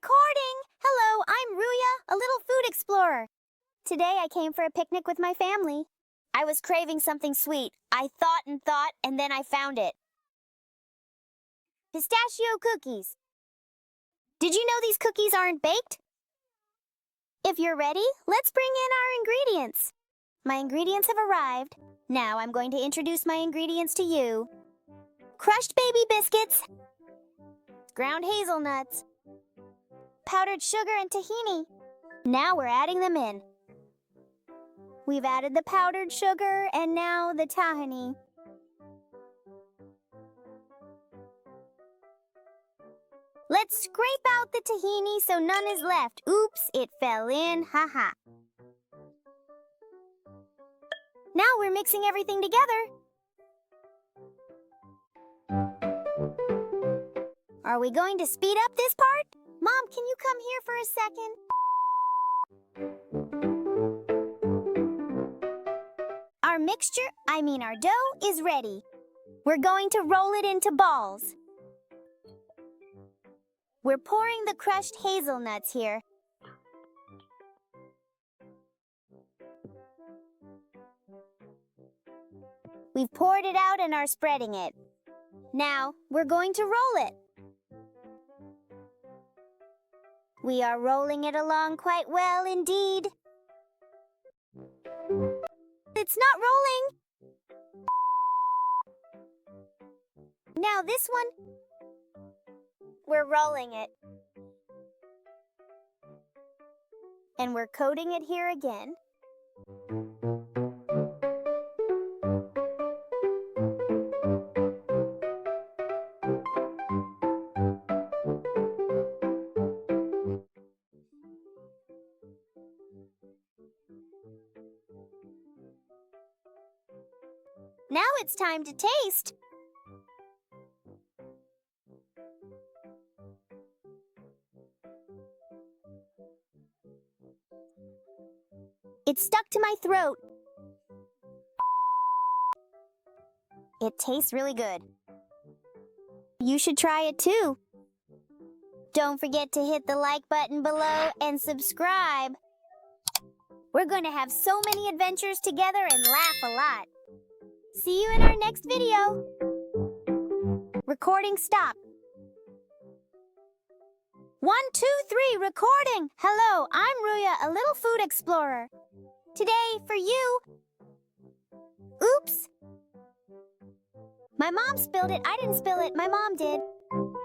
Recording! Hello, I'm Ruya, a little food explorer. Today I came for a picnic with my family. I was craving something sweet. I thought, and then I found it. Pistachio cookies. Did you know these cookies aren't baked? If you're ready, let's bring in our ingredients. My ingredients have arrived. Now I'm going to introduce my ingredients to you. Crushed baby biscuits, ground hazelnuts, powdered sugar and tahini. Now we're adding them in. We've added the powdered sugar and now the tahini. Let's scrape out the tahini so none is left. Oops, it fell in, haha. Now we're mixing everything together. Are we going to speed up this part? Mom, can you come here for a second? Our mixture, our dough, is ready. We're going to roll it into balls. We're pouring the crushed hazelnuts here. We've poured it out and are spreading it. Now, we're going to roll it. We are rolling it along quite well indeed. It's not rolling. Now this one. We're rolling it. And we're coating it here again. Now it's time to taste. It stuck to my throat. It tastes really good. You should try it too. Don't forget to hit the like button below and subscribe. We're going to have so many adventures together and laugh a lot. See you in our next video. Recording stop. 1, 2, 3, recording. Hello, I'm Ruya, a little food explorer. Today, for you... Oops. My mom spilled it. I didn't spill it. My mom did.